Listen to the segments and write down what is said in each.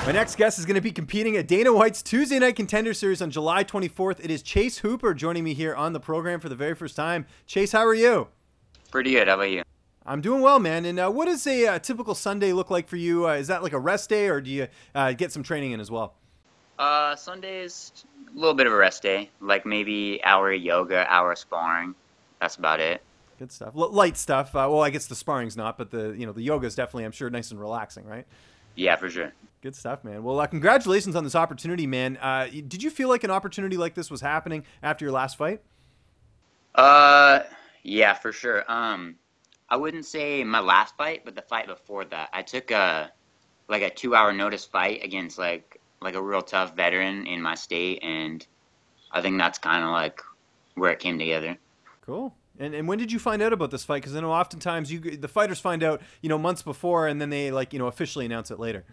My next guest is going to be competing at Dana White's Tuesday Night Contender Series on July 24th. It is Chase Hooper joining me here on the program for the very first time. Chase, how are you? Pretty good. How about you? I'm doing well, man. And what does a typical Sunday look like for you? Is that like a rest day, or do you get some training in as well? Sunday is a little bit of a rest day, like maybe hour of yoga, hour of sparring. That's about it. Good stuff. Light stuff. Well, I guess the sparring's not, but the yoga is definitely, I'm sure, nice and relaxing, right? Yeah, for sure. Good stuff, man. Well, congratulations on this opportunity, man. Did you feel like an opportunity like this was happening after your last fight? Yeah, for sure. I wouldn't say my last fight, but the fight before that. I took a 2-hour notice fight against like a real tough veteran in my state, and I think that's kind of like where it came together. Cool. And when did you find out about this fight? Because I know oftentimes the fighters find out months before, and then they officially announce it later.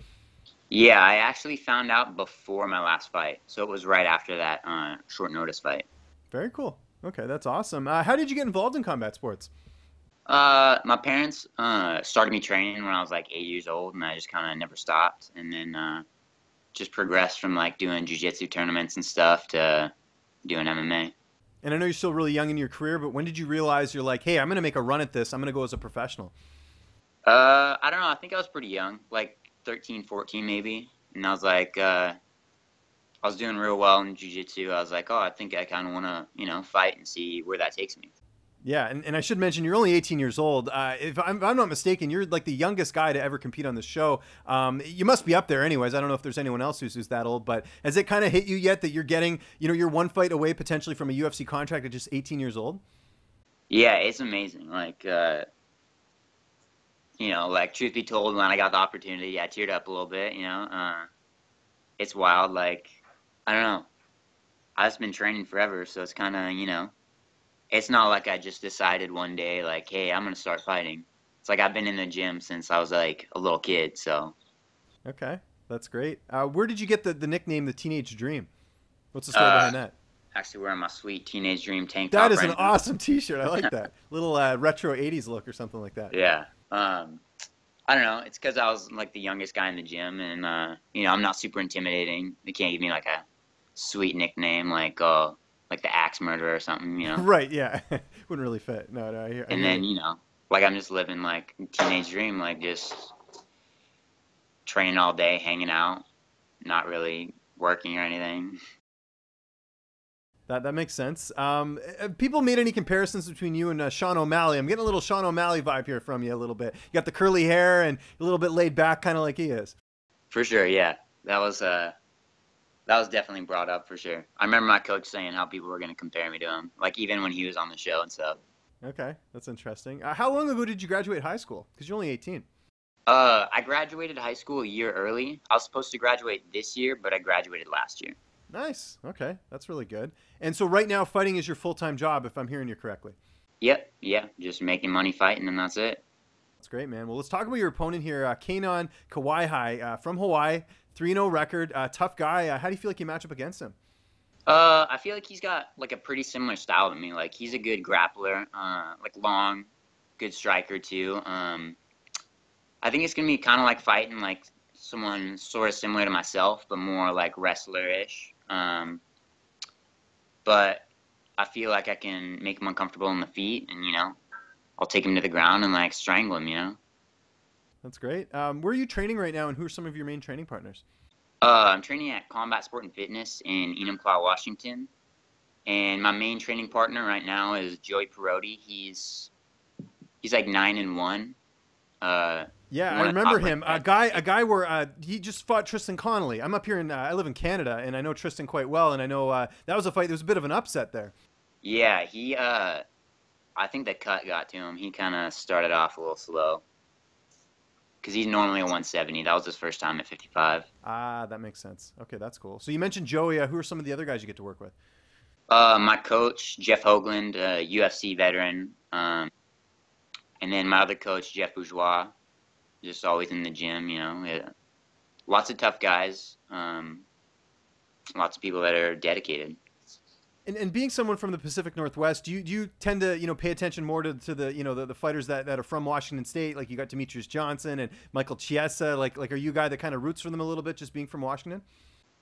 Yeah, I actually found out before my last fight, so it was right after that short notice fight. Very cool. Okay, that's awesome. How did you get involved in combat sports? My parents started me training when I was like 8 years old, and I just kind of never stopped. And then just progressed from like doing jiu-jitsu tournaments and stuff to doing MMA. And I know you're still really young in your career, but when did you realize you're like, hey, I'm going to make a run at this. I'm going to go as a professional? I don't know. I think I was pretty young, like 13, 14 maybe. And I was like, I was doing real well in jiu-jitsu. I was like, oh, I think I kind of want to, fight and see where that takes me. Yeah, and I should mention, you're only 18 years old. If I'm not mistaken, you're like the youngest guy to ever compete on this show. You must be up there anyways. I don't know if there's anyone else who's that old, but has it kind of hit you yet that you're getting, you're one fight away potentially from a UFC contract at just 18 years old? Yeah, it's amazing. Like, like truth be told, when I got the opportunity, I teared up a little bit, It's wild. Like, I don't know. I've been training forever, so it's kind of, it's not like I just decided one day, like, hey, I'm going to start fighting. It's like I've been in the gym since I was, like, a little kid, so. Okay, that's great. Where did you get the nickname, the Teenage Dream? What's the story behind that? Actually wearing my sweet Teenage Dream tank top. That is an awesome T-shirt. I like that. Little retro 80s look or something like that. Yeah. I don't know. It's because I was, like, the youngest guy in the gym, and, I'm not super intimidating. They can't give me, like, a sweet nickname, like the axe murderer or something, Right, yeah. Wouldn't really fit. No, and then, like I'm just living like teenage dream, like just training all day, hanging out, not really working or anything. That makes sense. People made any comparisons between you and Sean OMalley? I'm getting a little Sean OMalley vibe here from you a little bit. You got the curly hair and a little bit laid back, kind of like he is. For sure, yeah. That was definitely brought up for sure. I remember my coach saying how people were going to compare me to him, like even when he was on the show and stuff. Okay, that's interesting. How long ago did you graduate high school? Because you're only 18. I graduated high school a year early. I was supposed to graduate this year, but I graduated last year. Nice. Okay, that's really good. And so right now, fighting is your full-time job, if I'm hearing you correctly. Yep, yeah, just making money fighting, and that's it. That's great, man. Well, let's talk about your opponent here, Canaan Kawaihae from Hawaii, 3-0 record, tough guy. How do you feel like you match up against him? I feel like he's got like a pretty similar style to me. Like he's a good grappler, like long, good striker too. I think it's gonna be kind of like fighting like someone sort of similar to myself, but more like wrestler-ish. But I feel like I can make him uncomfortable in the feet, and I'll take him to the ground and like strangle him. That's great. Where are you training right now, and who are some of your main training partners? I'm training at Combat Sport and Fitness in Enumclaw, Washington. And my main training partner right now is Joey Perotti. He's like 9-1. Yeah, I remember him. A guy where he just fought Tristan Connelly. I'm up here I live in Canada, and I know Tristan quite well, and I know that was a fight. There was a bit of an upset there. Yeah, I think the cut got to him. He kind of started off a little slow. Because he's normally a 170. That was his first time at 55. Ah, that makes sense. Okay, that's cool. So you mentioned Joey. Who are some of the other guys you get to work with? My coach, Jeff Hoagland, UFC veteran. And then my other coach, Jeff Bourgeois, just always in the gym, Lots of tough guys. Lots of people that are dedicated. And being someone from the Pacific Northwest, do you tend to pay attention more to the the fighters that are from Washington State? Like you got Demetrius Johnson and Michael Chiesa. Like are you a guy that kind of roots for them a little bit, just being from Washington?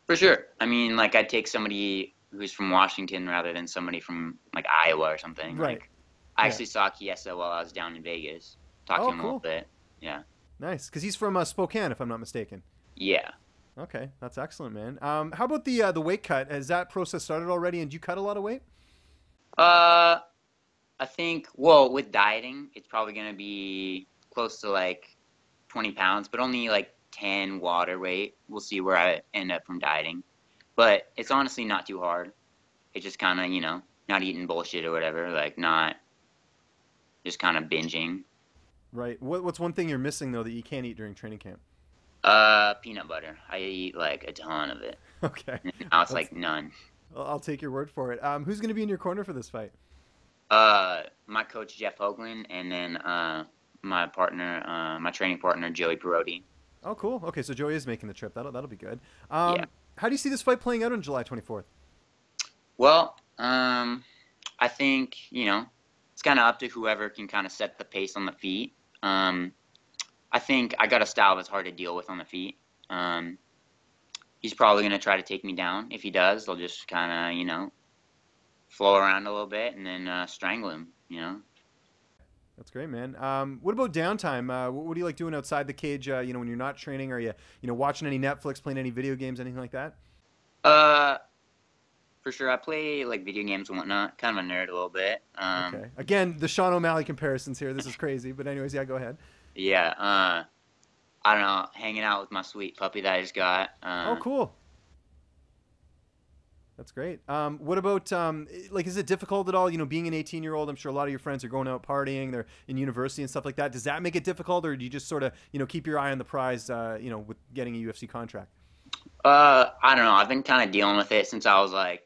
For sure. I mean, like I'd take somebody who's from Washington rather than somebody from like Iowa or something. Right. Like I actually saw Chiesa while I was down in Vegas. Talked to him a little bit. Yeah. Nice, because he's from Spokane, if I'm not mistaken. Yeah. Okay, that's excellent, man. How about the weight cut? Has that process started already? And do you cut a lot of weight? I think, well, with dieting, it's probably going to be close to like 20 pounds, but only like 10 water weight. We'll see where I end up from dieting. But it's honestly not too hard. It's just kind of, not eating bullshit or whatever, like not just kind of binging. Right. What's one thing you're missing, though, that you can't eat during training camp? Peanut butter. I eat like a ton of it. Okay. Now it's like none. I'll take your word for it. Who's going to be in your corner for this fight? My coach Jeff Hoagland, and then my partner, my training partner Joey Perotti. Oh, cool. Okay, so Joey is making the trip. That'll be good. Yeah. How do you see this fight playing out on July 24th? Well, I think it's kind of up to whoever can kind of set the pace on the feet. I think I got a style that's hard to deal with on the feet. He's probably going to try to take me down. If he does, they'll just kind of, flow around a little bit and then strangle him, That's great, man. What about downtime? What do you like doing outside the cage, when you're not training? Are you, watching any Netflix, playing any video games, anything like that? For sure. I play, like, video games and whatnot. Kind of a nerd a little bit. Okay. Again, the Sean O'Malley comparisons here. This is crazy. But anyways, yeah, go ahead. Yeah, I don't know, hanging out with my sweet puppy that I just got. Oh, cool. That's great. What about, is it difficult at all, being an 18-year-old? I'm sure a lot of your friends are going out partying, they're in university and stuff like that. Does that make it difficult, or do you just sort of, keep your eye on the prize, with getting a UFC contract? I don't know. I've been kind of dealing with it since I was, like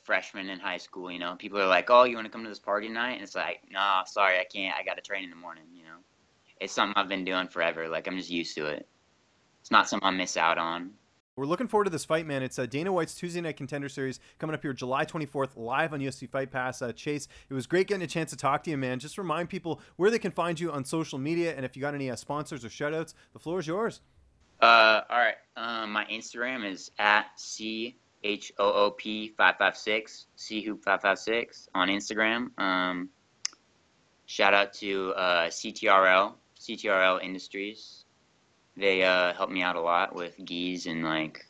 freshman in high school, People are like, oh, you want to come to this party tonight? And it's like, no, sorry, I can't. I got to train in the morning, It's something I've been doing forever. Like, I'm just used to it. It's not something I miss out on. We're looking forward to this fight, man. It's Dana White's Tuesday Night Contender Series coming up here July 24th, live on UFC Fight Pass. Chase, it was great getting a chance to talk to you, man. Just remind people where they can find you on social media, and if you got any sponsors or shoutouts, the floor is yours. All right. My Instagram is at CHOOP556, CHOOP556 on Instagram. Shout out to CTRL Industries. They help me out a lot with gis and like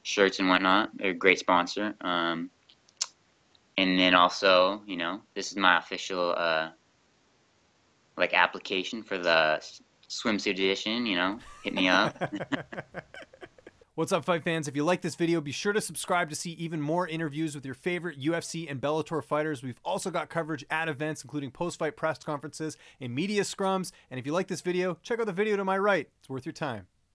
shirts and whatnot. They're a great sponsor. And then also, this is my official application for the swimsuit edition. Hit me up. What's up, fight fans? If you like this video, be sure to subscribe to see even more interviews with your favorite UFC and Bellator fighters. We've also got coverage at events, including post-fight press conferences and media scrums. And if you like this video, check out the video to my right. It's worth your time.